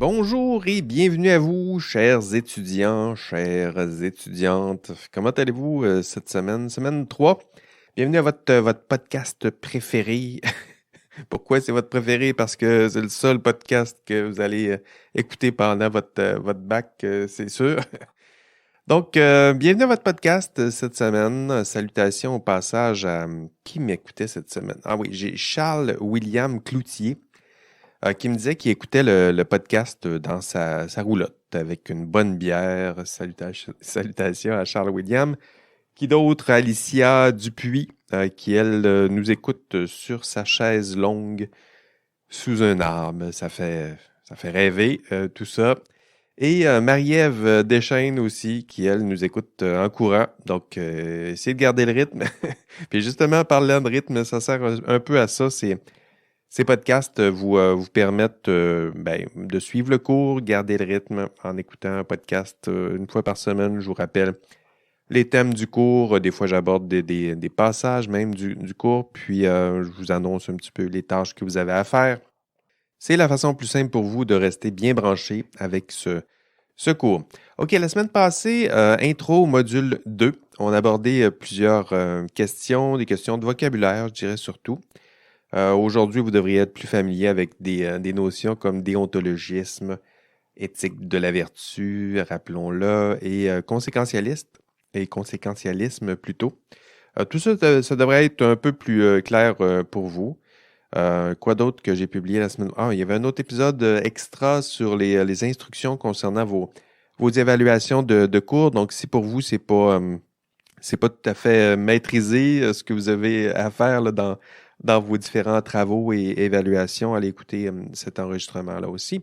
Bonjour et bienvenue à vous, chers étudiants, chères étudiantes. Comment allez-vous cette semaine? Semaine 3. Bienvenue à votre podcast préféré. Pourquoi c'est votre préféré? Parce que c'est le seul podcast que vous allez écouter pendant votre bac, c'est sûr. Donc, bienvenue à votre podcast cette semaine. Salutations au passage à qui m'écoutait cette semaine? Ah oui, j'ai Charles William Cloutier qui me disait qu'il écoutait le podcast dans sa roulotte avec une bonne bière. Salutations à Charles William. Qui d'autre? Alicia Dupuis, qui, elle, nous écoute sur sa chaise longue sous un arbre. Ça fait rêver, tout ça. Et Marie-Ève Deschaines aussi, qui, elle, nous écoute en courant. Donc, essayez de garder le rythme. Puis justement, parlant de rythme, ça sert un peu à ça. Ces podcasts vous permettent de suivre le cours, garder le rythme en écoutant un podcast une fois par semaine. Je vous rappelle les thèmes du cours. Des fois, j'aborde des passages même du cours. Puis, je vous annonce un petit peu les tâches que vous avez à faire. C'est la façon plus simple pour vous de rester bien branché avec ce cours. OK, la semaine passée, intro au module 2, on a abordé plusieurs questions, des questions de vocabulaire, je dirais surtout. Aujourd'hui, vous devriez être plus familier avec des notions comme déontologisme, éthique de la vertu, rappelons-le, et conséquentialisme plutôt. Tout ça, ça devrait être un peu plus clair pour vous. Quoi d'autre que j'ai publié la semaine? Ah, il y avait un autre épisode extra sur les instructions concernant vos évaluations de cours. Donc, si pour vous, c'est pas tout à fait maîtrisé ce que vous avez à faire là, dans vos différents travaux et évaluations, allez écouter cet enregistrement-là aussi.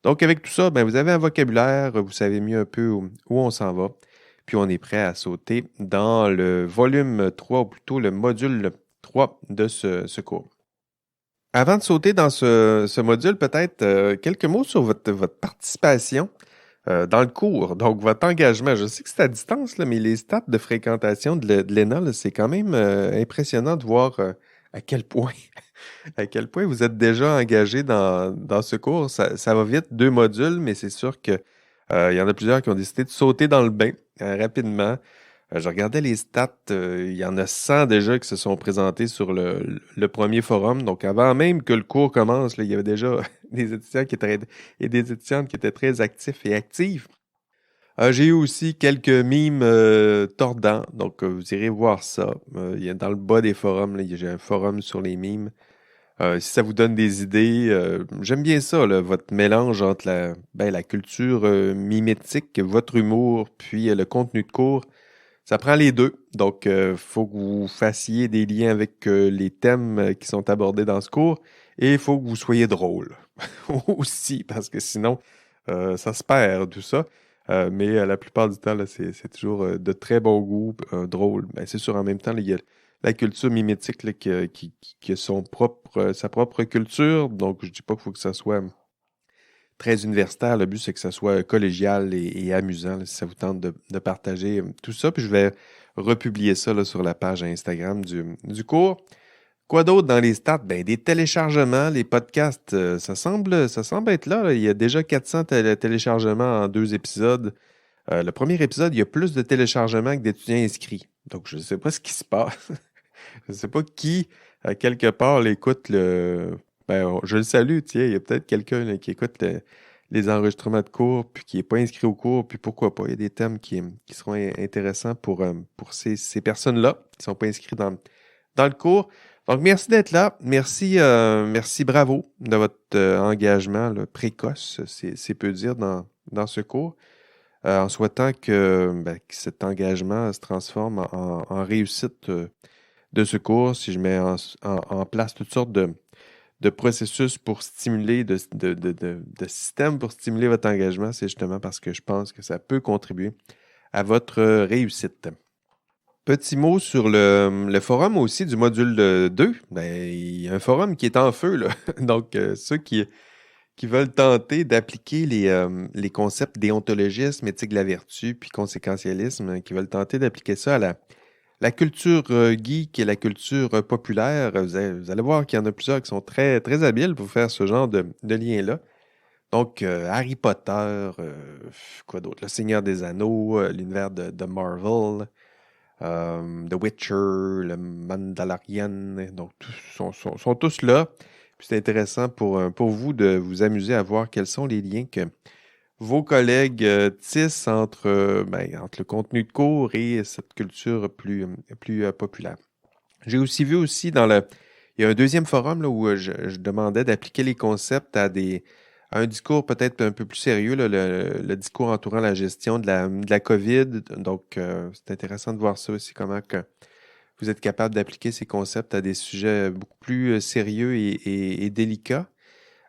Donc, avec tout ça, vous avez un vocabulaire, vous savez mieux un peu où on s'en va, puis on est prêt à sauter dans le volume 3, ou plutôt le module 3 de ce cours. Avant de sauter dans ce module, peut-être quelques mots sur votre participation dans le cours, donc votre engagement. Je sais que c'est à distance, là, mais les stats de fréquentation de l'ENA, là, c'est quand même impressionnant de voir à quel point à quel point vous êtes déjà engagé dans ce cours. Ça va vite, 2 modules, mais c'est sûr que il y en a plusieurs qui ont décidé de sauter dans le bain rapidement. Je regardais les stats, il y en a 100 déjà qui se sont présentés sur le premier forum. Donc, avant même que le cours commence, là, il y avait déjà des étudiants et des étudiantes qui étaient très actifs et actives. J'ai eu aussi quelques mimes tordants, donc vous irez voir ça. Il y a dans le bas des forums, là, j'ai un forum sur les mimes. Si ça vous donne des idées, j'aime bien ça, là, votre mélange entre la culture mimétique, votre humour, puis le contenu de cours. Ça prend les deux. Donc, il faut que vous fassiez des liens avec les thèmes qui sont abordés dans ce cours et il faut que vous soyez drôle aussi, parce que sinon, ça se perd, tout ça. Mais la plupart du temps, là, c'est toujours de très bon goût, drôle. C'est sûr, en même temps, là, il y a la culture mimétique là, qui a sa propre culture. Donc, je dis pas qu'il faut que ça soit très universitaire. Le but, c'est que ça soit collégial et amusant, là, si ça vous tente de partager tout ça. Puis je vais republier ça là, sur la page Instagram du cours. Quoi d'autre dans les stats? Des téléchargements, les podcasts, ça semble être là. Il y a déjà 400 téléchargements en 2 épisodes. Le premier épisode, il y a plus de téléchargements que d'étudiants inscrits. Donc, je ne sais pas ce qui se passe. Je ne sais pas qui, à quelque part, l'écoute je le salue, tiens, il y a peut-être quelqu'un là, qui écoute les enregistrements de cours, puis qui n'est pas inscrit au cours, puis pourquoi pas. Il y a des thèmes qui seront intéressants pour ces personnes-là qui ne sont pas inscrites dans le cours. Donc, merci d'être là. Merci, bravo de votre engagement là, précoce, c'est peu dire, dans ce cours. En souhaitant que cet engagement se transforme en réussite de ce cours, si je mets en place toutes sortes de processus pour stimuler, de systèmes pour stimuler votre engagement, c'est justement parce que je pense que ça peut contribuer à votre réussite. Petit mot sur le forum aussi du module 2. Il y a un forum qui est en feu, là. Donc, ceux qui veulent tenter d'appliquer les concepts déontologisme, éthique de la vertu, puis conséquentialisme, qui veulent tenter d'appliquer ça à la culture geek et la culture populaire, vous allez voir qu'il y en a plusieurs qui sont très, très habiles pour faire ce genre de lien-là. Donc, Harry Potter, quoi d'autre? Le Seigneur des Anneaux, l'univers de Marvel, The Witcher, le Mandalorian. Donc, tous sont tous là. Puis c'est intéressant pour vous de vous amuser à voir quels sont les liens que vos collègues tissent entre le contenu de cours et cette culture plus populaire. J'ai aussi vu aussi il y a un deuxième forum là, où je demandais d'appliquer les concepts à un discours peut-être un peu plus sérieux, là, le discours entourant la gestion de la COVID. Donc, c'est intéressant de voir ça aussi, comment que vous êtes capable d'appliquer ces concepts à des sujets beaucoup plus sérieux et délicats.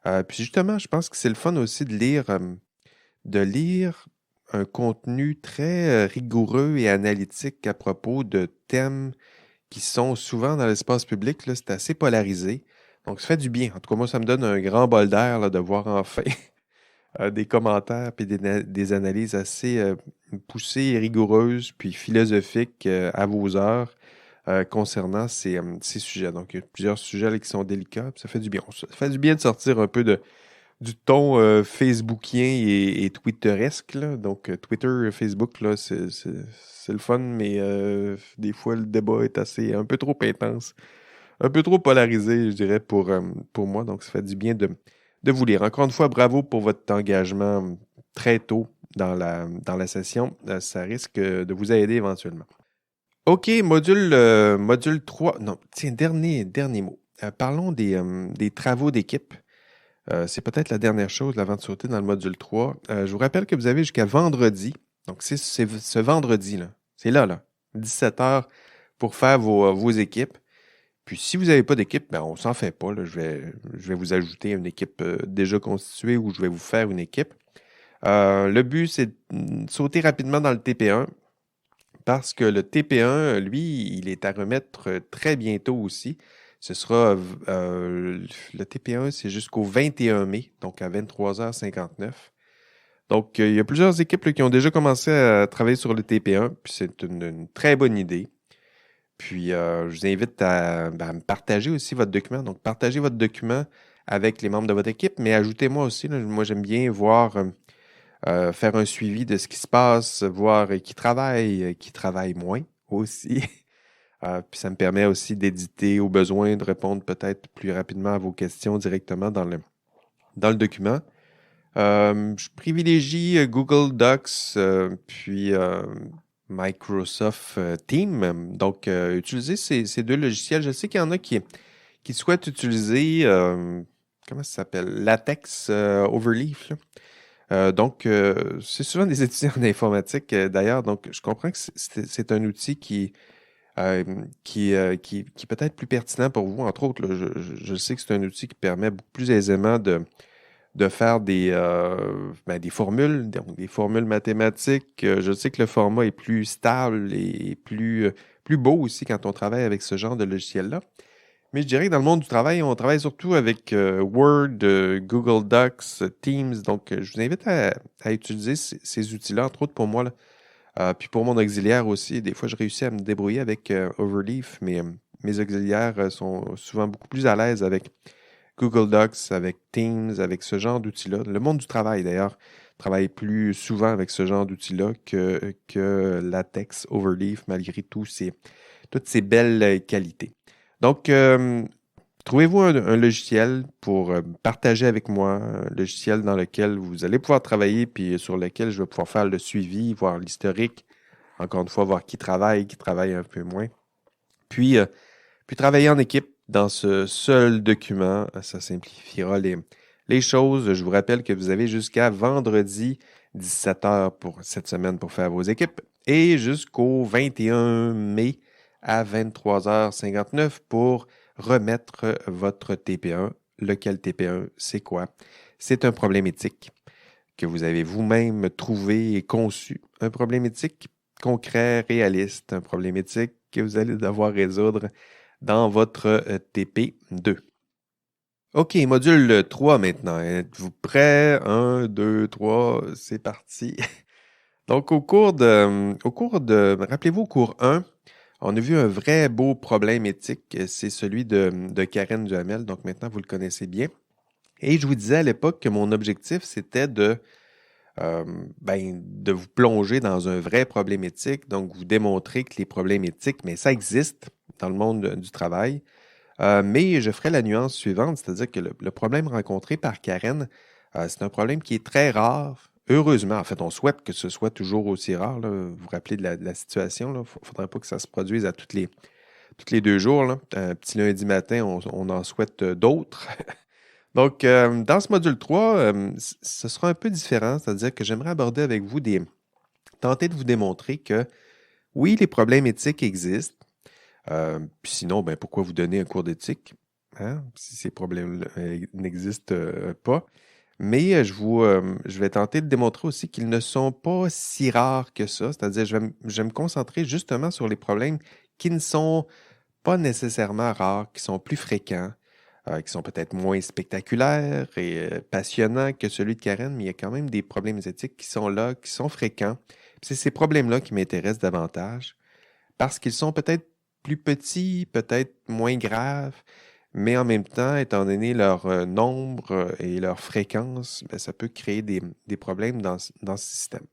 Puis justement, je pense que c'est le fun aussi de lire un contenu très rigoureux et analytique à propos de thèmes qui sont souvent dans l'espace public. Là, c'est assez polarisé. Donc, ça fait du bien. En tout cas, moi, ça me donne un grand bol d'air là, de voir enfin des commentaires et des analyses assez poussées et rigoureuses, puis philosophiques à vos heures concernant ces sujets. Donc, il y a plusieurs sujets là, qui sont délicats. Puis ça fait du bien. Ça fait du bien de sortir un peu du ton facebookien et twitteresque, là. Donc, Twitter, Facebook, là, c'est le fun, mais des fois, le débat est un peu trop intense, un peu trop polarisé, je dirais, pour moi. Donc, ça fait du bien de vous lire. Encore une fois, bravo pour votre engagement très tôt dans la session. Ça risque de vous aider éventuellement. OK, module 3. Non, tiens, dernier mot. Parlons des travaux d'équipe. C'est peut-être la dernière chose avant de sauter dans le module 3. Je vous rappelle que vous avez jusqu'à vendredi. Donc, c'est ce vendredi-là. C'est là, 17 heures pour faire vos équipes. Puis, si vous n'avez pas d'équipe, ben, on s'en fait pas, là. Je vais vous ajouter une équipe déjà constituée ou je vais vous faire une équipe. Le but, c'est de sauter rapidement dans le TP1 parce que le TP1, lui, il est à remettre très bientôt aussi. Ce sera le TP1, c'est jusqu'au 21 mai, donc à 23h59. Donc, il y a plusieurs équipes là, qui ont déjà commencé à travailler sur le TP1, puis c'est une très bonne idée. Puis, je vous invite à me partager aussi votre document. Donc, partagez votre document avec les membres de votre équipe, mais ajoutez-moi aussi. Là, moi, j'aime bien voir, faire un suivi de ce qui se passe, voir qui travaille moins aussi. Puis ça me permet aussi d'éditer au besoin, de répondre peut-être plus rapidement à vos questions directement dans le document. Je privilégie Google Docs, puis Microsoft Teams. Donc, utilisez ces deux logiciels. Je sais qu'il y en a qui souhaitent utiliser, comment ça s'appelle? LaTeX Overleaf, là. Donc, c'est souvent des étudiants en informatique, d'ailleurs. Donc, je comprends que c'est un outil qui est peut-être plus pertinent pour vous. Entre autres, là, je sais que c'est un outil qui permet beaucoup plus aisément de faire des formules, donc des formules mathématiques. Je sais que le format est plus stable et plus beau aussi quand on travaille avec ce genre de logiciel-là. Mais je dirais que dans le monde du travail, on travaille surtout avec Word, Google Docs, Teams. Donc, je vous invite à utiliser ces outils-là, entre autres pour moi, là. Puis pour mon auxiliaire aussi, des fois, je réussis à me débrouiller avec Overleaf, mais mes auxiliaires sont souvent beaucoup plus à l'aise avec Google Docs, avec Teams, avec ce genre d'outils-là. Le monde du travail, d'ailleurs, travaille plus souvent avec ce genre d'outils-là que LaTeX Overleaf, malgré toutes ces belles qualités. Donc, trouvez-vous un logiciel pour partager avec moi, un logiciel dans lequel vous allez pouvoir travailler, puis sur lequel je vais pouvoir faire le suivi, voir l'historique, encore une fois, voir qui travaille un peu moins. Puis travailler en équipe dans ce seul document, ça simplifiera les choses. Je vous rappelle que vous avez jusqu'à vendredi 17 heures pour cette semaine pour faire vos équipes et jusqu'au 21 mai à 23h59 pour remettre votre TP1. Lequel TP1, c'est quoi? C'est un problème éthique que vous avez vous-même trouvé et conçu. Un problème éthique concret, réaliste, un problème éthique que vous allez devoir résoudre dans votre TP2. OK, module 3 maintenant. Êtes-vous prêts? 1, 2, 3, c'est parti. Donc, rappelez-vous, au cours 1, on a vu un vrai beau problème éthique. C'est celui de Karen Duhamel. Donc, maintenant, vous le connaissez bien. Et je vous disais à l'époque que mon objectif, c'était de vous plonger dans un vrai problème éthique, donc vous démontrer que les problèmes éthiques, mais ça existe dans le monde du travail. Mais je ferai la nuance suivante, c'est-à-dire que le problème rencontré par Karen, c'est un problème qui est très rare. Heureusement, en fait, on souhaite que ce soit toujours aussi rare, là. Vous vous rappelez de la situation, il ne faudrait pas que ça se produise à toutes les 2 jours, là. Un petit lundi matin, on en souhaite d'autres. Donc, dans ce module 3, ce sera un peu différent, c'est-à-dire que j'aimerais aborder avec vous tenter de vous démontrer que oui, les problèmes éthiques existent. Puis sinon, ben, pourquoi vous donner un cours d'éthique, hein, si ces problèmes n'existent pas? Mais je vais tenter de démontrer aussi qu'ils ne sont pas si rares que ça. C'est-à-dire, je vais me concentrer justement sur les problèmes qui ne sont pas nécessairement rares, qui sont plus fréquents, qui sont peut-être moins spectaculaires et passionnants que celui de Karen, mais il y a quand même des problèmes éthiques qui sont là, qui sont fréquents. Puis c'est ces problèmes-là qui m'intéressent davantage parce qu'ils sont peut-être plus petits, peut-être moins graves, mais en même temps, étant donné leur nombre et leur fréquence, ben, ça peut créer des problèmes dans ce système.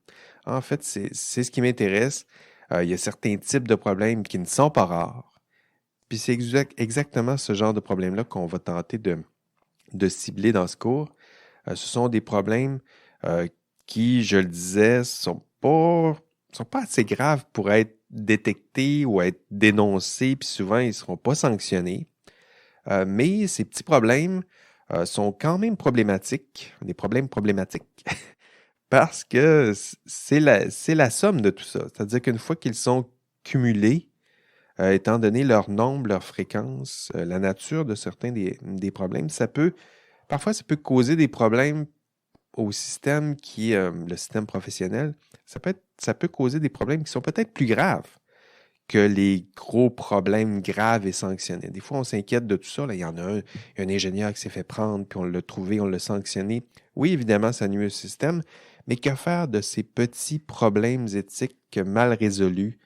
En fait, c'est ce qui m'intéresse. Il y a certains types de problèmes qui ne sont pas rares. Puis c'est exactement ce genre de problème-là qu'on va tenter de cibler dans ce cours. Ce sont des problèmes qui, je le disais, sont pas assez graves pour être détectés ou être dénoncés, puis souvent, ils ne seront pas sanctionnés. Mais ces petits problèmes sont quand même problématiques, des problèmes problématiques, parce que c'est la somme de tout ça. C'est-à-dire qu'une fois qu'ils sont cumulés, étant donné leur nombre, leur fréquence, la nature de certains des problèmes, parfois ça peut causer des problèmes au système qui est le système professionnel. Ça peut causer des problèmes qui sont peut-être plus graves que les gros problèmes graves et sanctionnés. Des fois, on s'inquiète de tout ça. Là, il y en a un ingénieur qui s'est fait prendre, puis on l'a trouvé, on l'a sanctionné. Oui, évidemment, ça nuit au système, mais que faire de ces petits problèmes éthiques mal résolus,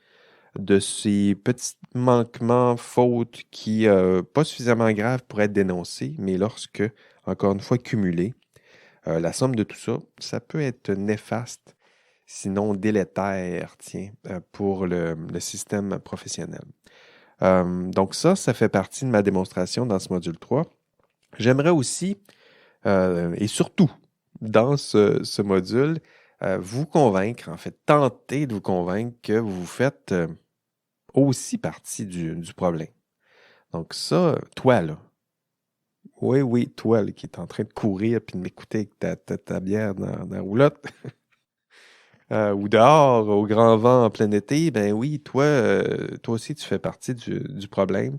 de ces petits manquements, fautes qui, pas suffisamment graves pour être dénoncés, mais lorsque, encore une fois, cumulés, la somme de tout ça, ça peut être néfaste, sinon délétère, tiens, pour le système professionnel. Donc ça fait partie de ma démonstration dans ce module 3. J'aimerais aussi, et surtout dans ce module, vous convaincre, en fait, tenter de vous convaincre que vous faites aussi partie du problème. Donc ça, toi, là, oui, toi, là, qui est en train de courir puis de m'écouter avec ta bière dans la roulotte, ou dehors, au grand vent en plein été, ben oui, toi aussi, tu fais partie du problème.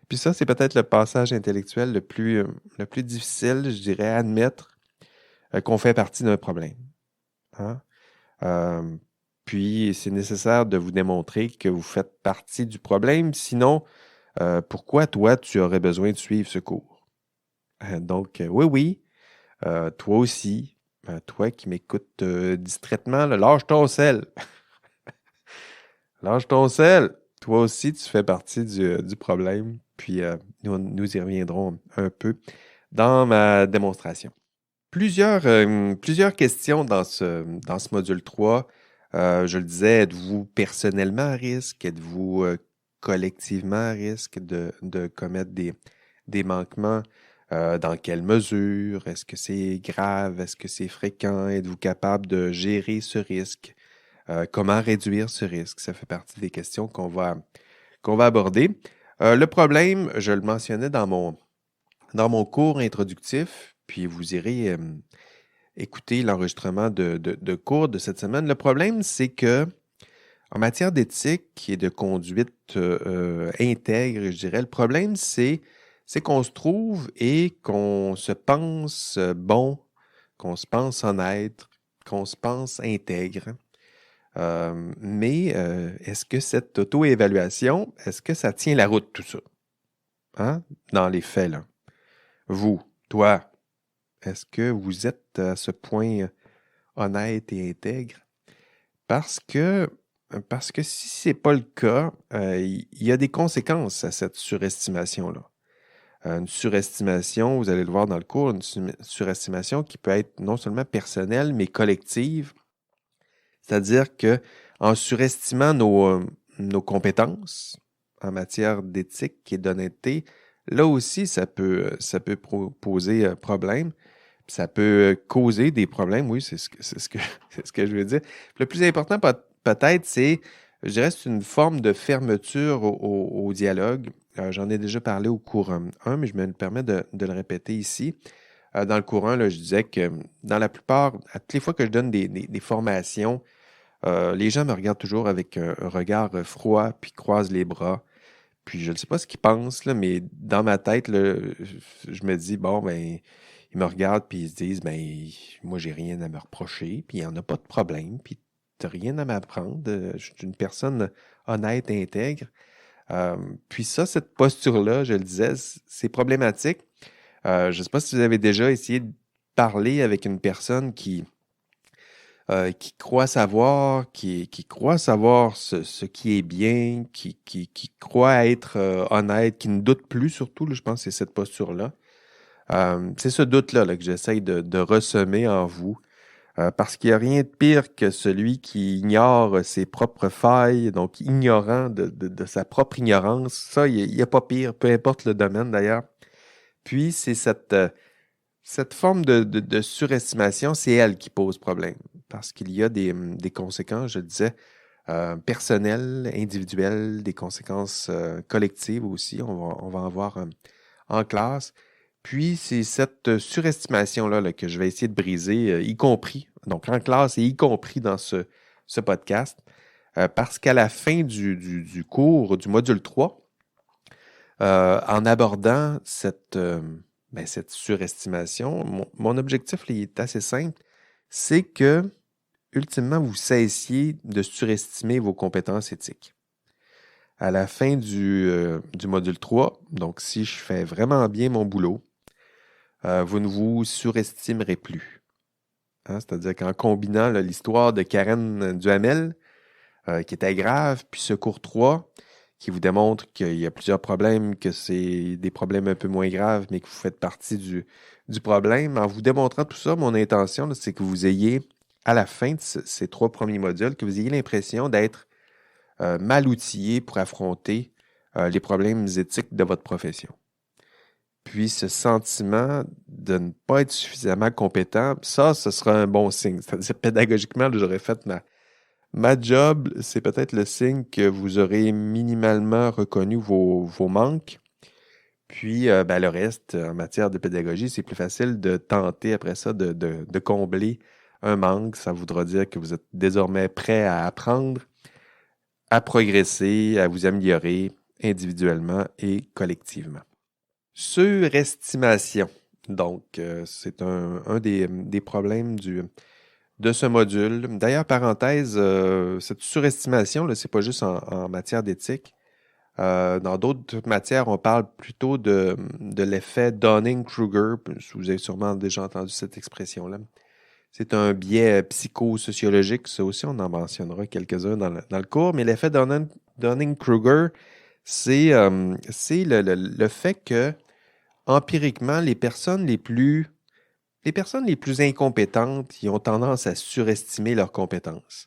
Puis ça, c'est peut-être le passage intellectuel le plus difficile, je dirais, à admettre qu'on fait partie d'un problème. Hein? Euh, Puis, c'est nécessaire de vous démontrer que vous faites partie du problème. Sinon, pourquoi, toi, tu aurais besoin de suivre ce cours? Donc, oui, toi aussi, toi qui m'écoutes distraitement, là, lâche ton sel. Lâche ton sel. Toi aussi, tu fais partie du problème. Puis, nous y reviendrons un peu dans ma démonstration. Plusieurs questions dans ce module 3. Je le disais, êtes-vous personnellement à risque? Êtes-vous collectivement à risque de commettre des manquements? Dans quelle mesure? Est-ce que c'est grave? Est-ce que c'est fréquent? Êtes-vous capable de gérer ce risque? Comment réduire ce risque? Ça fait partie des questions qu'on va aborder. Le problème, je le mentionnais dans mon cours introductif, puis vous irez écouter l'enregistrement de cours de cette semaine. Le problème, c'est que en matière d'éthique et de conduite intègre, je dirais, le problème, c'est qu'on se trouve et qu'on se pense bon, qu'on se pense honnête, qu'on se pense intègre. Mais est-ce que cette auto-évaluation, est-ce que ça tient la route, tout ça? Hein? Dans les faits, là. Vous, toi, est-ce que vous êtes à ce point honnête et intègre? Parce que, parce que si ce n'est pas le cas, il y a des conséquences à cette surestimation-là. Une surestimation, vous allez le voir dans le cours, une surestimation qui peut être non seulement personnelle, mais collective. C'est-à-dire que en surestimant nos compétences en matière d'éthique et d'honnêteté, là aussi, ça peut poser problème. Ça peut causer des problèmes, oui, c'est ce que je veux dire. Le plus important, peut-être, je dirais, c'est une forme de fermeture au dialogue. J'en ai déjà parlé au cours 1, mais je me permets de le répéter ici. Dans le cours 1, là, je disais que dans la plupart, à toutes les fois que je donne des formations, les gens me regardent toujours avec un regard froid, puis croisent les bras. Puis je ne sais pas ce qu'ils pensent, là, mais dans ma tête, là, je me dis, bon, ben, ils me regardent, puis ils se disent, ben, moi, j'ai rien à me reprocher, puis il n'y en a pas de problème, puis tu n'as rien à m'apprendre. Je suis une personne honnête, intègre. Puis ça, cette posture-là, je le disais, c'est problématique. Je ne sais pas si vous avez déjà essayé de parler avec une personne qui croit savoir, qui croit savoir ce qui est bien, qui croit être honnête, qui ne doute plus surtout, là, je pense que c'est cette posture-là. C'est ce doute-là là, que j'essaye de ressemer en vous, parce qu'il n'y a rien de pire que celui qui ignore ses propres failles, donc ignorant de sa propre ignorance. Ça, il n'y a pas pire, peu importe le domaine d'ailleurs. Puis, c'est cette forme de surestimation, c'est elle qui pose problème, parce qu'il y a des conséquences, je le disais, personnelles, individuelles, des conséquences collectives aussi, on va en voir en classe. Puis, c'est cette surestimation-là là, que je vais essayer de briser, y compris, donc en classe et y compris dans ce podcast, parce qu'à la fin du cours, du module 3, en abordant cette surestimation, mon objectif là, il est assez simple, c'est que, ultimement, vous cessiez de surestimer vos compétences éthiques. À la fin du module 3, donc si je fais vraiment bien mon boulot, vous ne vous surestimerez plus. Hein? C'est-à-dire qu'en combinant là, l'histoire de Karen Duhamel, qui était grave, puis ce cours 3, qui vous démontre qu'il y a plusieurs problèmes, que c'est des problèmes un peu moins graves, mais que vous faites partie du problème. En vous démontrant tout ça, mon intention, là, c'est que vous ayez, à la fin de ces 3 premiers modules, que vous ayez l'impression d'être mal outillé pour affronter les problèmes éthiques de votre profession. Puis ce sentiment de ne pas être suffisamment compétent, ça, ce sera un bon signe. C'est-à-dire, pédagogiquement, là, j'aurais fait ma job, c'est peut-être le signe que vous aurez minimalement reconnu vos manques. Puis, le reste, en matière de pédagogie, c'est plus facile de tenter après ça de combler un manque. Ça voudra dire que vous êtes désormais prêt à apprendre, à progresser, à vous améliorer individuellement et collectivement. Surestimation. Donc, c'est un des problèmes de ce module. D'ailleurs, parenthèse, cette surestimation, là, c'est pas juste en matière d'éthique. Dans d'autres matières, on parle plutôt de l'effet Dunning-Kruger. Vous avez sûrement déjà entendu cette expression-là. C'est un biais psychosociologique. Ça aussi, on en mentionnera quelques-uns dans le cours. Mais l'effet Dunning-Kruger, c'est le fait que, empiriquement, les personnes les plus incompétentes, ils ont tendance à surestimer leurs compétences.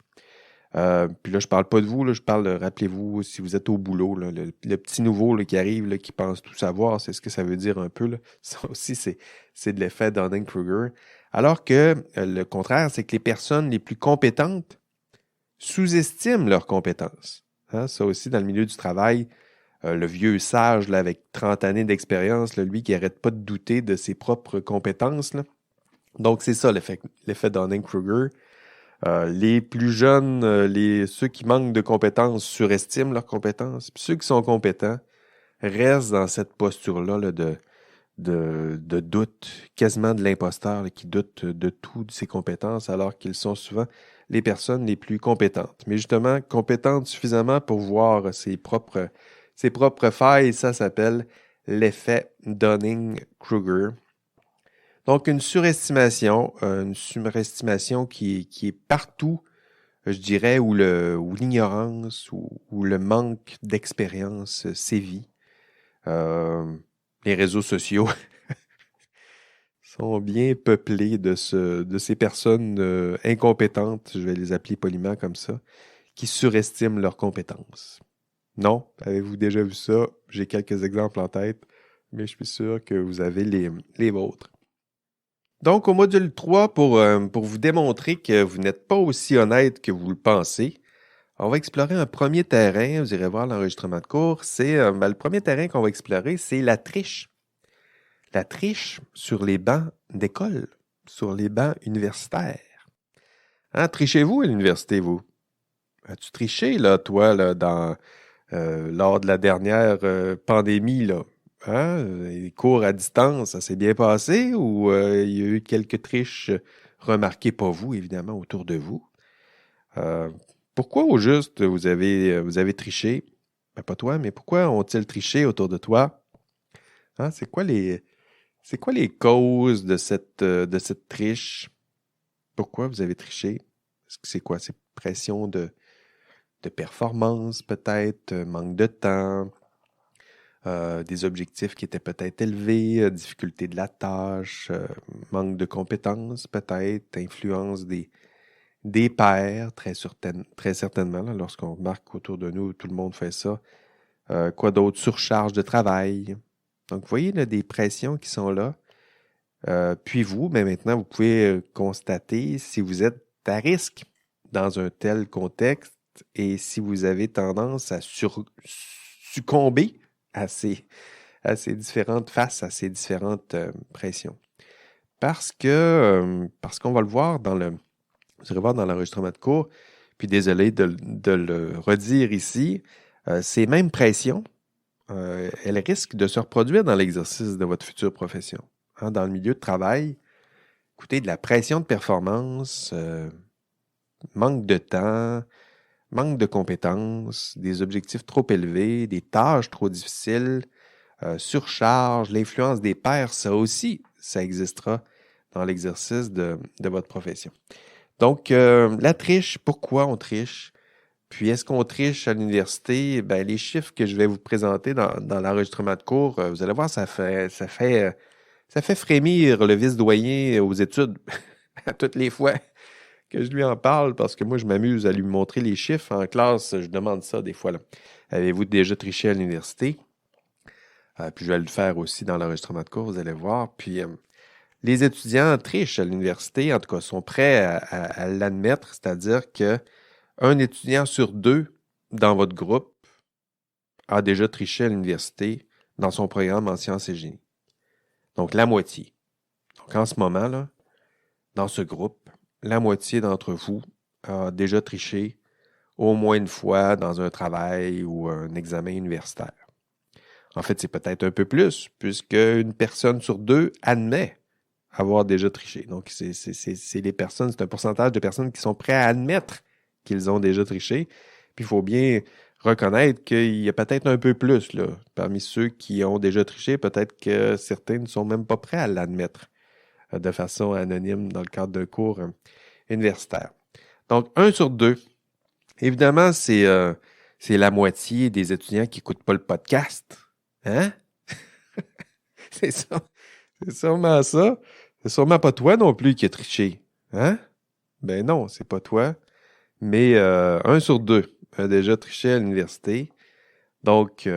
Puis là, je parle pas de vous, là, je parle, rappelez-vous, si vous êtes au boulot, là, le petit nouveau là, qui arrive, là, qui pense tout savoir, c'est ce que ça veut dire un peu. Là. Ça aussi, c'est de l'effet Dunning-Kruger. Alors que le contraire, c'est que les personnes les plus compétentes sous-estiment leurs compétences. Hein? Ça aussi, dans le milieu du travail, le vieux sage là, avec 30 années d'expérience, là, lui qui n'arrête pas de douter de ses propres compétences. Là. Donc, c'est ça l'effet Dunning-Kruger. Les plus jeunes, ceux qui manquent de compétences surestiment leurs compétences. Puis ceux qui sont compétents restent dans cette posture-là là, de doute, quasiment de l'imposteur, là, qui doute de tout de ses compétences, alors qu'ils sont souvent les personnes les plus compétentes. Mais justement, compétentes suffisamment pour voir ses propres failles, ça s'appelle l'effet Dunning-Kruger. Donc, une surestimation qui est partout, je dirais, où l'ignorance ou le manque d'expérience sévit. les réseaux sociaux sont bien peuplés de ces personnes incompétentes, je vais les appeler poliment comme ça, qui surestiment leurs compétences. Non? Avez-vous déjà vu ça? J'ai quelques exemples en tête, mais je suis sûr que vous avez les vôtres. Donc, au module 3, pour vous démontrer que vous n'êtes pas aussi honnête que vous le pensez, on va explorer un premier terrain. Vous irez voir l'enregistrement de cours. Le premier terrain qu'on va explorer, c'est la triche. La triche sur les bancs d'école, sur les bancs universitaires. Hein, trichez-vous à l'université, vous? As-tu triché, là, toi, là, lors de la dernière pandémie, là? Hein? Les cours à distance, ça s'est bien passé ou il y a eu quelques triches remarquées par vous, évidemment, autour de vous? Euh, Pourquoi au juste vous avez triché? Ben, pas toi, mais pourquoi ont-ils triché autour de toi? Hein? C'est quoi les causes de cette triche? Pourquoi vous avez triché? Est-ce que c'est quoi? C'est pression de performance, peut-être, manque de temps, des objectifs qui étaient peut-être élevés, difficulté de la tâche, manque de compétences, peut-être, influence des pairs, très certainement, là, lorsqu'on remarque autour de nous, tout le monde fait ça. Quoi d'autre? Surcharge de travail. Donc, vous voyez, là, des pressions qui sont là. Puis vous, mais maintenant, vous pouvez constater si vous êtes à risque dans un tel contexte et si vous avez tendance à succomber face à ces différentes pressions. Parce qu'on va le voir vous allez voir dans l'enregistrement de cours, puis désolé de le redire ici, ces mêmes pressions, elles risquent de se reproduire dans l'exercice de votre future profession. Hein, dans le milieu de travail, écoutez, de la pression de performance, manque de temps, manque de compétences, des objectifs trop élevés, des tâches trop difficiles, surcharge, l'influence des pairs, ça aussi, ça existera dans l'exercice de votre profession. Donc, la triche, pourquoi on triche? Puis, est-ce qu'on triche à l'université? Ben, les chiffres que je vais vous présenter dans l'enregistrement de cours, vous allez voir, ça fait frémir le vice-doyen aux études à toutes les fois que je lui en parle, parce que moi, je m'amuse à lui montrer les chiffres. En classe, je demande ça des fois, là. Avez-vous déjà triché à l'université? Puis je vais le faire aussi dans l'enregistrement de cours, vous allez voir. Puis les étudiants trichent à l'université, en tout cas, sont prêts à l'admettre, c'est-à-dire qu'un étudiant sur deux dans votre groupe a déjà triché à l'université dans son programme en sciences et génie. Donc, la moitié. Donc, en ce moment, là, dans ce groupe, la moitié d'entre vous a déjà triché au moins une fois dans un travail ou un examen universitaire. En fait, c'est peut-être un peu plus, puisque une personne sur deux admet avoir déjà triché. Donc, c'est un pourcentage de personnes qui sont prêts à admettre qu'ils ont déjà triché. Puis, il faut bien reconnaître qu'il y a peut-être un peu plus, là. Parmi ceux qui ont déjà triché, peut-être que certains ne sont même pas prêts à l'admettre de façon anonyme dans le cadre d'un cours universitaire. Donc, 1 sur 2. Évidemment, c'est la moitié des étudiants qui n'écoutent pas le podcast. Hein? C'est ça. C'est sûrement ça. C'est sûrement pas toi non plus qui as triché. Hein? Ben non, c'est pas toi. Mais 1 sur 2 a déjà triché à l'université. Donc,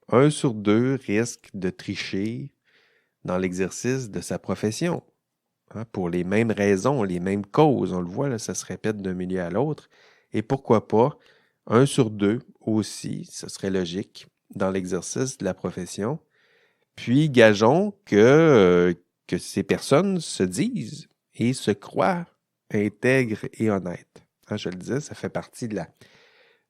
1 sur 2 risque de tricher dans l'exercice de sa profession. Hein, pour les mêmes raisons, les mêmes causes. On le voit, là, ça se répète d'un milieu à l'autre. Et pourquoi pas 1 sur 2 aussi, ce serait logique, dans l'exercice de la profession. Puis, gageons que ces personnes se disent et se croient intègres et honnêtes. Hein, je le disais, ça fait partie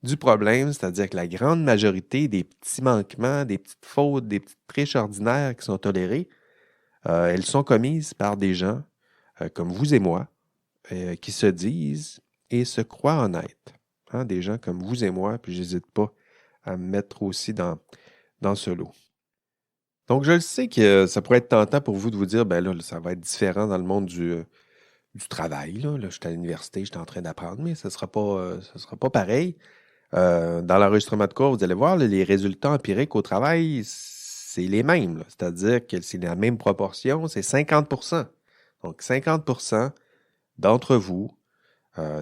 du problème, c'est-à-dire que la grande majorité des petits manquements, des petites fautes, des petites triches ordinaires qui sont tolérées, elles sont commises par des gens comme vous et moi, qui se disent et se croient honnêtes. Hein, des gens comme vous et moi, puis j'hésite pas à me mettre aussi dans ce lot. Donc, je le sais que ça pourrait être tentant pour vous de vous dire, ben là, ça va être différent dans le monde du travail. Là, je suis à l'université, je suis en train d'apprendre, mais ça sera pas pareil. Dans l'enregistrement de cours, vous allez voir, là, les résultats empiriques au travail, c'est les mêmes, là. C'est-à-dire que c'est la même proportion, c'est 50%. Donc, 50% d'entre vous,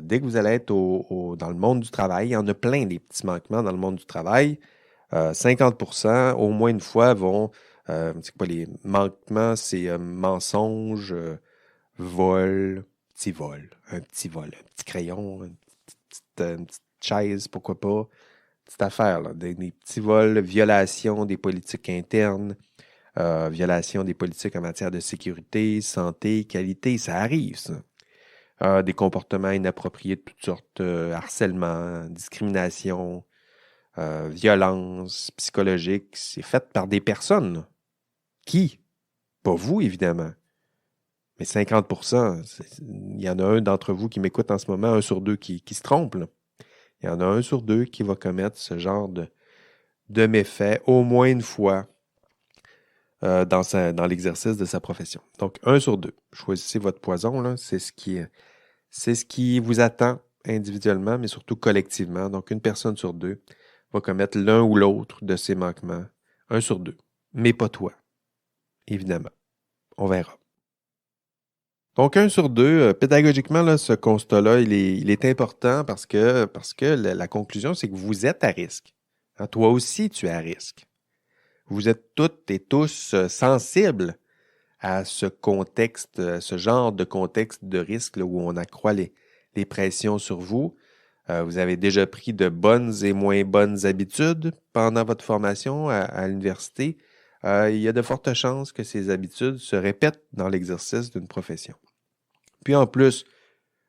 dès que vous allez être dans le monde du travail, il y en a plein des petits manquements dans le monde du travail. 50%, au moins une fois, vont... c'est quoi les manquements? C'est mensonge, vol, un petit crayon, une petite chaise, pourquoi pas, petite affaire, là, des petits vols, violation des politiques internes, violation des politiques en matière de sécurité, santé, qualité, ça arrive, ça. Des comportements inappropriés de toutes sortes, harcèlement, discrimination, violence psychologique, c'est fait par des personnes. Qui? Pas vous, évidemment. Mais 50%, il y en a un d'entre vous qui m'écoute en ce moment, un sur deux qui se trompe, là. Il y en a un sur deux qui va commettre ce genre de méfaits au moins une fois dans l'exercice de sa profession. Donc, un sur deux. Choisissez votre poison, là. C'est ce qui vous attend individuellement, mais surtout collectivement. Donc, une personne sur deux va commettre l'un ou l'autre de ces manquements. Un sur deux. Mais pas toi, évidemment. On verra. Donc, un sur deux, pédagogiquement, là, ce constat-là, il est important parce que la conclusion, c'est que vous êtes à risque. Hein, toi aussi, tu es à risque. Vous êtes toutes et tous sensibles à ce contexte, ce genre de contexte de risque là, où on accroît les pressions sur vous. Vous avez déjà pris de bonnes et moins bonnes habitudes pendant votre formation à l'université. Il y a de fortes chances que ces habitudes se répètent dans l'exercice d'une profession. Puis en plus,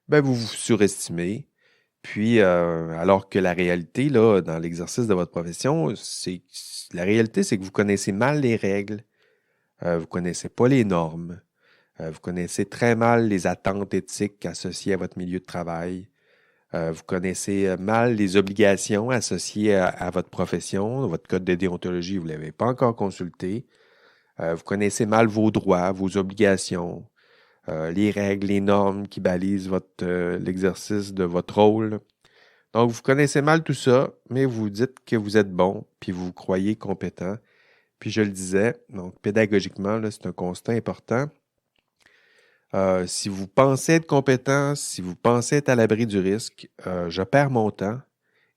ben, vous vous surestimez. Puis, alors que la réalité, là, dans l'exercice de votre profession, la réalité, c'est que vous connaissez mal les règles, vous ne connaissez pas les normes, vous connaissez très mal les attentes éthiques associées à votre milieu de travail, vous connaissez mal les obligations associées à votre profession, votre code de déontologie, vous ne l'avez pas encore consulté, vous connaissez mal vos droits, vos obligations, les règles, les normes qui balisent l'exercice de votre rôle. Donc, vous connaissez mal tout ça, mais vous dites que vous êtes bon, puis vous vous croyez compétent. Puis je le disais, donc pédagogiquement, là, c'est un constat important. Si vous pensez être compétent, si vous pensez être à l'abri du risque, je perds mon temps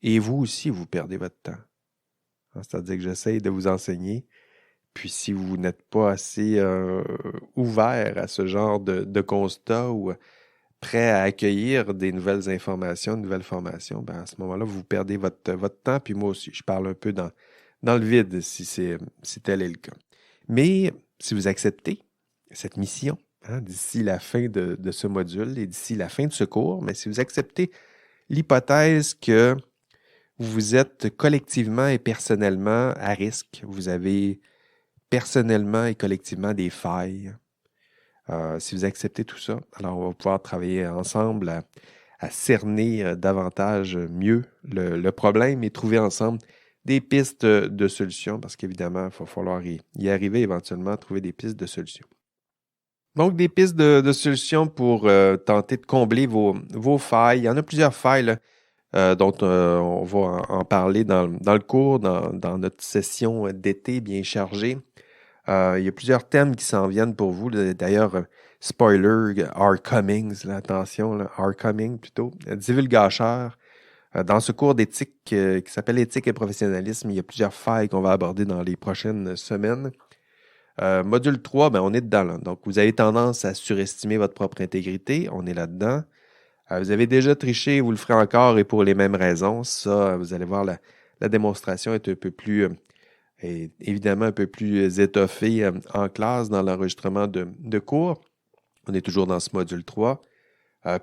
et vous aussi, vous perdez votre temps. Hein, c'est-à-dire que j'essaye de vous enseigner. Puis si vous n'êtes pas assez ouvert à ce genre de constat ou prêt à accueillir des nouvelles informations, de nouvelles formations, ben à ce moment-là, vous perdez votre temps, puis moi aussi. Je parle un peu dans le vide si tel est le cas. Mais si vous acceptez cette mission, hein, d'ici la fin de ce module et d'ici la fin de ce cours, mais si vous acceptez l'hypothèse que vous êtes collectivement et personnellement à risque, vous avez personnellement et collectivement des failles, si vous acceptez tout ça, alors on va pouvoir travailler ensemble à cerner davantage mieux le problème et trouver ensemble des pistes de solutions parce qu'évidemment, il va falloir y arriver éventuellement, trouver des pistes de solutions. Donc, des pistes de solutions pour tenter de combler vos failles. Il y en a plusieurs failles dont on va en parler dans le cours, dans notre session d'été bien chargée. Il y a plusieurs thèmes qui s'en viennent pour vous. D'ailleurs, spoiler, are coming, attention, là, are coming plutôt. Divulgateur. Dans ce cours d'éthique qui s'appelle Éthique et professionnalisme, il y a plusieurs failles qu'on va aborder dans les prochaines semaines. Module 3, ben, on est dedans. Là. Donc, vous avez tendance à surestimer votre propre intégrité. On est là-dedans. Vous avez déjà triché, vous le ferez encore et pour les mêmes raisons. Ça, vous allez voir, la démonstration est un peu plus... est évidemment un peu plus étoffé en classe dans l'enregistrement de cours. On est toujours dans ce module 3.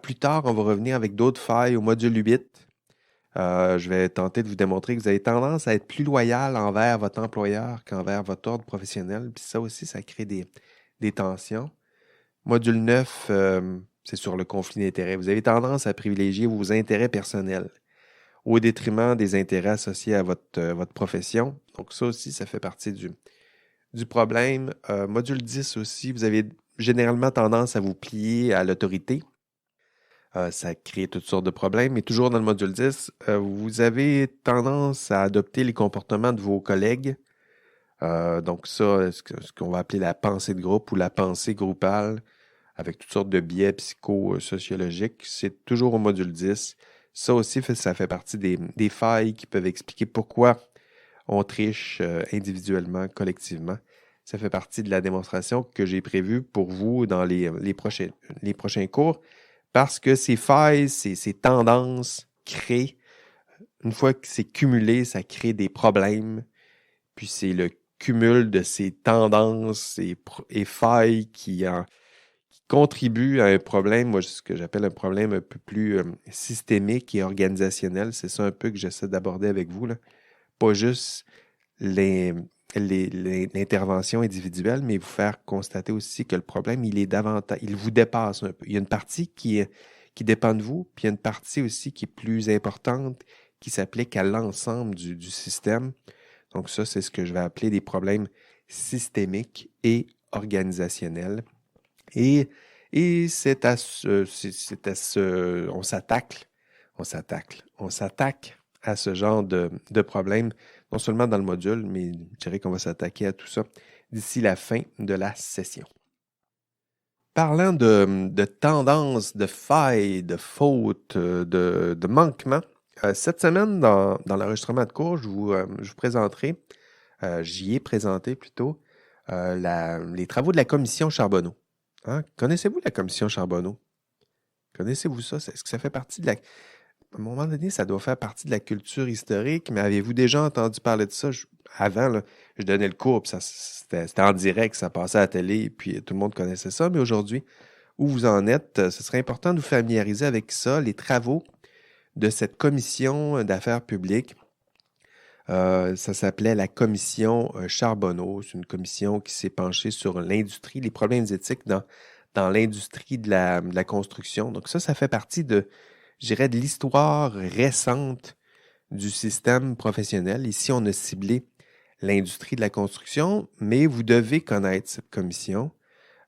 Plus tard, on va revenir avec d'autres failles au module 8. Je vais tenter de vous démontrer que vous avez tendance à être plus loyal envers votre employeur qu'envers votre ordre professionnel. Puis ça aussi, ça crée des tensions. Module 9, c'est sur le conflit d'intérêts. Vous avez tendance à privilégier vos intérêts personnels au détriment des intérêts associés à votre profession. Donc ça aussi, ça fait partie du problème. Module 10 aussi, vous avez généralement tendance à vous plier à l'autorité. Ça crée toutes sortes de problèmes. Mais toujours dans le module 10, vous avez tendance à adopter les comportements de vos collègues Donc ça, ce qu'on va appeler la pensée de groupe ou la pensée groupale, avec toutes sortes de biais psychosociologiques, c'est toujours au module 10. Ça aussi, ça fait partie des failles qui peuvent expliquer pourquoi on triche individuellement, collectivement. Ça fait partie de la démonstration que j'ai prévue pour vous dans les prochains cours, parce que ces failles, ces tendances créent, une fois que c'est cumulé, ça crée des problèmes, puis c'est le cumul de ces tendances et failles qui contribuent à un problème, moi, ce que j'appelle un problème un peu plus systémique et organisationnel. C'est ça un peu que j'essaie d'aborder avec vous, là. Pas juste les, l'intervention individuelle, mais vous faire constater aussi que le problème, il est davantage, il vous dépasse un peu. Il y a une partie qui dépend de vous, puis il y a une partie aussi qui est plus importante, qui s'applique à l'ensemble du système. Donc ça, c'est ce que je vais appeler des problèmes systémiques et organisationnels. Et, et on s'attaque à ce genre de problème, non seulement dans le module, mais je dirais qu'on va s'attaquer à tout ça d'ici la fin de la session. Parlant de tendances, de failles, de fautes, de manquements, cette semaine, dans l'enregistrement de cours, je vous présenterai, j'y ai présenté plutôt, les travaux de la commission Charbonneau. Hein? Connaissez-vous la commission Charbonneau? Connaissez-vous ça? Est-ce que ça fait partie de la... À un moment donné, ça doit faire partie de la culture historique, mais avez-vous déjà entendu parler de ça? Avant, là, je donnais le cours, puis c'était en direct, ça passait à la télé, puis tout le monde connaissait ça. Mais aujourd'hui, où vous en êtes, ce serait important de vous familiariser avec ça, les travaux de cette commission d'affaires publiques. Ça s'appelait la commission Charbonneau. C'est une commission qui s'est penchée sur l'industrie, les problèmes éthiques dans l'industrie de la construction. Donc ça fait partie je dirais, de l'histoire récente du système professionnel. Ici, on a ciblé l'industrie de la construction, mais vous devez connaître cette commission.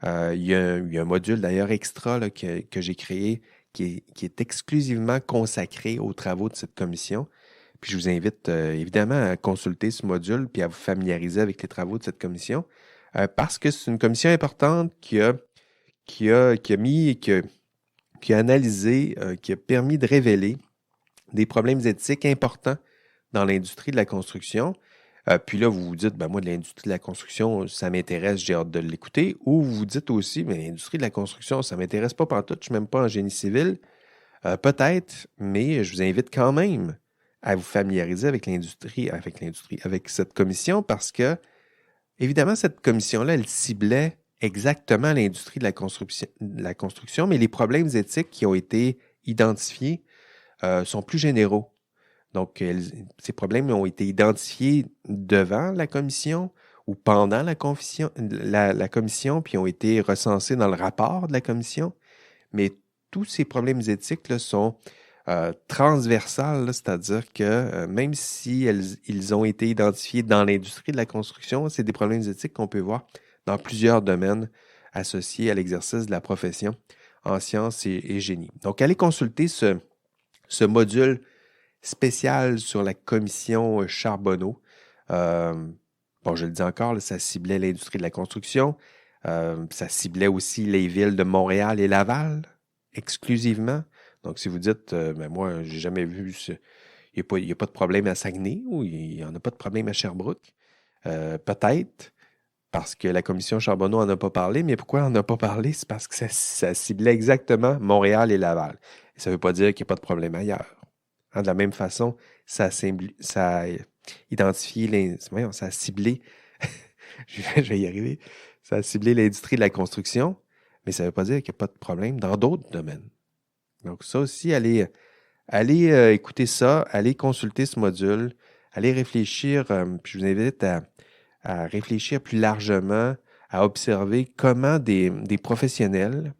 Il y a un module d'ailleurs extra là, que j'ai créé qui est exclusivement consacré aux travaux de cette commission. Puis je vous invite évidemment à consulter ce module puis à vous familiariser avec les travaux de cette commission parce que c'est une commission importante qui a analysé, qui a permis de révéler des problèmes éthiques importants dans l'industrie de la construction. Puis là, vous vous dites, moi, de l'industrie de la construction, ça m'intéresse, j'ai hâte de l'écouter. Ou vous vous dites aussi, mais l'industrie de la construction, ça ne m'intéresse pas pantoute, je ne suis même pas en génie civil. Peut-être, mais je vous invite quand même à vous familiariser avec avec cette commission parce que, évidemment, cette commission-là, elle ciblait exactement l'industrie de la construction, mais les problèmes éthiques qui ont été identifiés sont plus généraux. Donc, ces problèmes ont été identifiés devant la commission ou pendant la commission, puis ont été recensés dans le rapport de la commission. Mais tous ces problèmes éthiques là, sont transversales, là, c'est-à-dire que même si ils ont été identifiés dans l'industrie de la construction, c'est des problèmes éthiques qu'on peut voir dans plusieurs domaines associés à l'exercice de la profession en sciences et génie. Donc, allez consulter ce module spécial sur la commission Charbonneau. Je le dis encore, là, ça ciblait l'industrie de la construction. Ça ciblait aussi les villes de Montréal et Laval, exclusivement. Donc, si vous dites, moi, j'ai jamais vu, il n'y a pas de problème à Saguenay ou il n'y en a pas de problème à Sherbrooke, peut-être parce que la commission Charbonneau n'en a pas parlé, mais pourquoi on n'a pas parlé? C'est parce que ça ciblait exactement Montréal et Laval. Et ça ne veut pas dire qu'il n'y a pas de problème ailleurs. Hein, de la même façon, ça a identifié, ça a ciblé, je vais y arriver, ça a ciblé l'industrie de la construction, mais ça ne veut pas dire qu'il n'y a pas de problème dans d'autres domaines. Donc ça aussi, allez écouter ça, allez consulter ce module, allez réfléchir, puis je vous invite à réfléchir plus largement, à observer comment des professionnels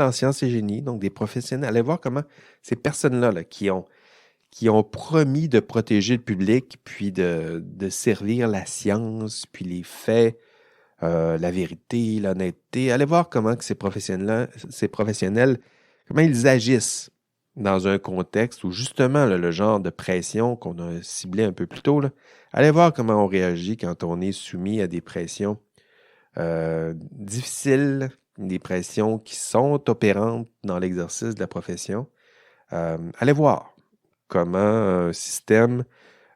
en sciences et génie, donc des professionnels, allez voir comment ces personnes-là là, qui ont promis de protéger le public, puis de servir la science, puis les faits, la vérité, l'honnêteté. Allez voir comment que ces professionnels, comment ils agissent dans un contexte où justement là, le genre de pression qu'on a ciblé un peu plus tôt, là, allez voir comment on réagit quand on est soumis à des pressions difficiles, des pressions qui sont opérantes dans l'exercice de la profession. Allez voir comment un système,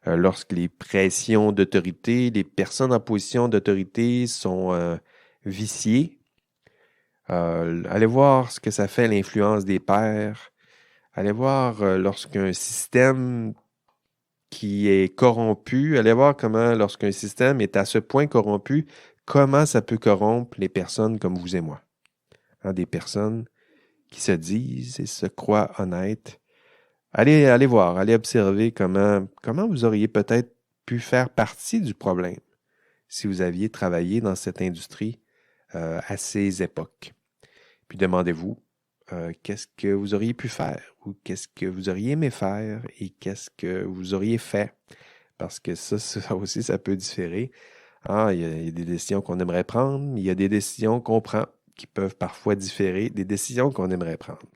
lorsque les pressions d'autorité, les personnes en position d'autorité sont viciées, allez voir ce que ça fait l'influence des pairs. Allez voir lorsqu'un système qui est corrompu, allez voir comment, lorsqu'un système est à ce point corrompu, comment ça peut corrompre les personnes comme vous et moi. Hein, des personnes qui se disent et se croient honnêtes. Allez voir, allez observer comment vous auriez peut-être pu faire partie du problème si vous aviez travaillé dans cette industrie à ces époques. Puis demandez-vous, qu'est-ce que vous auriez pu faire ou qu'est-ce que vous auriez aimé faire et qu'est-ce que vous auriez fait. Parce que ça aussi, ça peut différer. Il y a des décisions qu'on aimerait prendre, il y a des décisions qu'on prend qui peuvent parfois différer des décisions qu'on aimerait prendre.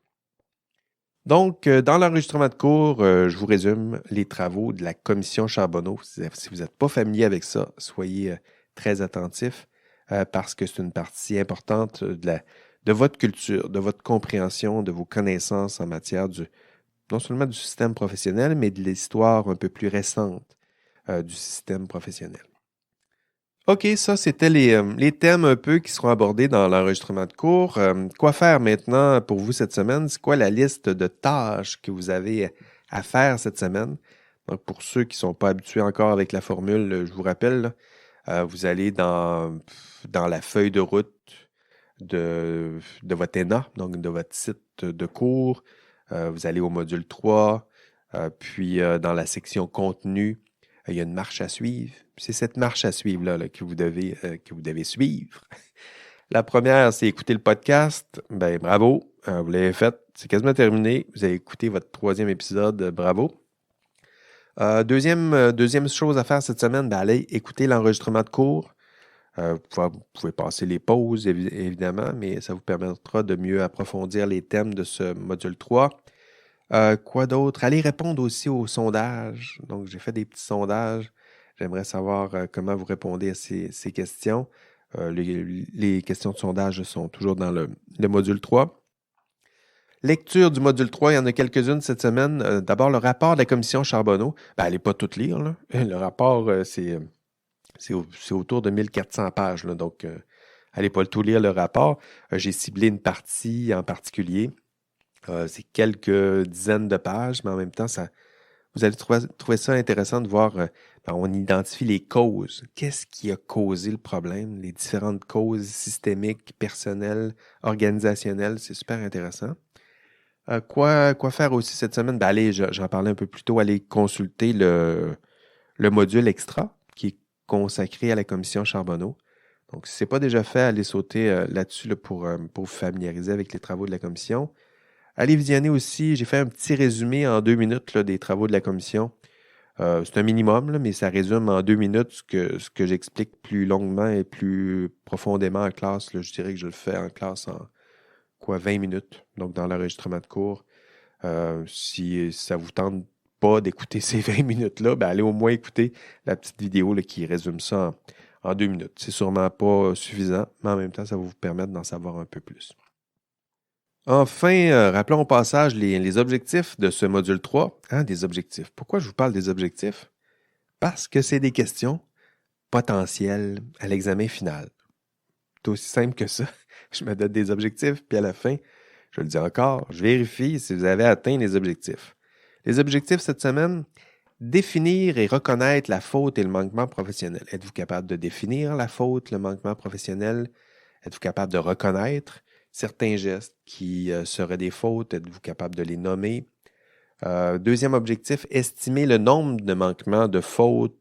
Donc, dans l'enregistrement de cours, je vous résume les travaux de la commission Charbonneau. Si vous n'êtes pas familier avec ça, soyez très attentifs parce que c'est une partie importante de votre culture, de votre compréhension, de vos connaissances en matière non seulement du système professionnel, mais de l'histoire un peu plus récente du système professionnel. OK, ça, c'était les thèmes un peu qui seront abordés dans l'enregistrement de cours. Quoi faire maintenant pour vous cette semaine? C'est quoi la liste de tâches que vous avez à faire cette semaine? Donc, pour ceux qui ne sont pas habitués encore avec la formule, je vous rappelle, vous allez dans la feuille de route de votre ENA, donc de votre site de cours. Vous allez au module 3, puis dans la section contenu, il y a une marche à suivre. C'est cette marche à suivre là, que vous devez suivre. La première, c'est écouter le podcast. Ben bravo, vous l'avez fait. C'est quasiment terminé. Vous avez écouté votre 3e épisode. Bravo. Deuxième chose à faire cette semaine, ben, allez écouter l'enregistrement de cours. Vous pouvez passer les pauses, évidemment, mais ça vous permettra de mieux approfondir les thèmes de ce module 3. Quoi d'autre? Allez répondre aussi aux sondages. Donc, j'ai fait des petits sondages. J'aimerais savoir comment vous répondez à ces questions. Les questions de sondage sont toujours dans le module 3. Lecture du module 3, il y en a quelques-unes cette semaine. D'abord, le rapport de la commission Charbonneau. Ben, allez pas tout lire, là. Le rapport, c'est autour de 1400 pages, là. Donc, allez pas tout lire le rapport. J'ai ciblé une partie en particulier. C'est quelques dizaines de pages, mais en même temps, vous allez trouver ça intéressant de voir, on identifie les causes. Qu'est-ce qui a causé le problème? Les différentes causes systémiques, personnelles, organisationnelles, c'est super intéressant. Quoi faire aussi cette semaine? Ben, allez, j'en parlais un peu plus tôt, allez consulter le module extra qui est consacré à la commission Charbonneau. Donc, si ce n'est pas déjà fait, allez sauter là-dessus là, pour vous familiariser avec les travaux de la commission. Allez visionner aussi, j'ai fait un petit résumé en 2 minutes là, des travaux de la commission. C'est un minimum, là, mais ça résume en 2 minutes ce que j'explique plus longuement et plus profondément en classe. Là, je dirais que je le fais en classe en 20 minutes, donc dans l'enregistrement de cours. Si ça ne vous tente pas d'écouter ces 20 minutes-là, ben allez au moins écouter la petite vidéo là, qui résume ça en 2 minutes. C'est sûrement pas suffisant, mais en même temps, ça va vous permettre d'en savoir un peu plus. Enfin, rappelons au passage les objectifs de ce module 3. Des objectifs. Pourquoi je vous parle des objectifs? Parce que c'est des questions potentielles à l'examen final. C'est aussi simple que ça. Je me donne des objectifs, puis à la fin, je le dis encore, je vérifie si vous avez atteint les objectifs. Les objectifs cette semaine, définir et reconnaître la faute et le manquement professionnel. Êtes-vous capable de définir la faute, le manquement professionnel? Êtes-vous capable de reconnaître certains gestes qui seraient des fautes? Êtes-vous capable de les nommer? Deuxième objectif, estimer le nombre de manquements, de fautes,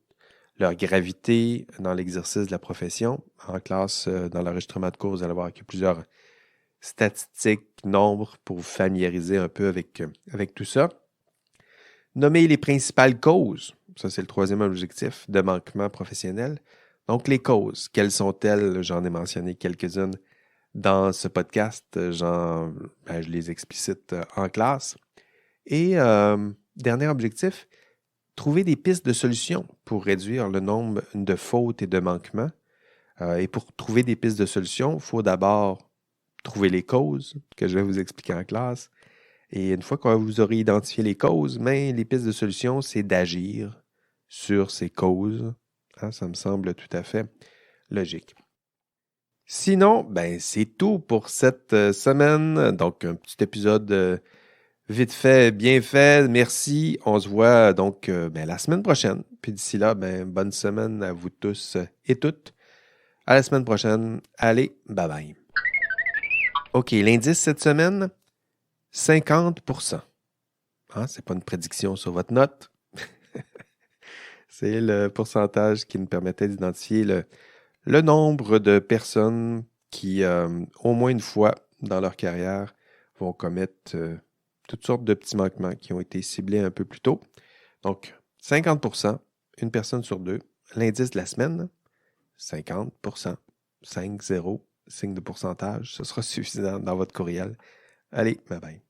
leur gravité dans l'exercice de la profession. En classe, dans l'enregistrement de cours, vous allez voir qu'il y a plusieurs statistiques, nombres pour vous familiariser un peu avec tout ça. Nommer les principales causes. Ça, c'est le 3e objectif de manquement professionnel. Donc, les causes, quelles sont-elles? J'en ai mentionné quelques-unes dans ce podcast. Je les explicite en classe. Et dernier objectif, trouver des pistes de solutions pour réduire le nombre de fautes et de manquements. Et pour trouver des pistes de solutions, il faut d'abord trouver les causes que je vais vous expliquer en classe. Et une fois que vous aurez identifié les causes, mais les pistes de solutions, c'est d'agir sur ces causes. Hein, ça me semble tout à fait logique. Sinon, ben, c'est tout pour cette semaine. Donc, un petit épisode vite fait, bien fait. Merci. On se voit donc ben, la semaine prochaine. Puis d'ici là, ben, bonne semaine à vous tous et toutes. À la semaine prochaine. Allez, bye bye. OK, l'indice cette semaine, 50%. Hein, c'est pas une prédiction sur votre note. C'est le pourcentage qui nous permettait d'identifier le nombre de personnes qui, au moins une fois dans leur carrière, vont commettre toutes sortes de petits manquements qui ont été ciblés un peu plus tôt. Donc, 50%, une personne sur deux. L'indice de la semaine, 50%, 5, 0, signe de pourcentage. Ce sera suffisant dans votre courriel. Allez, bye bye.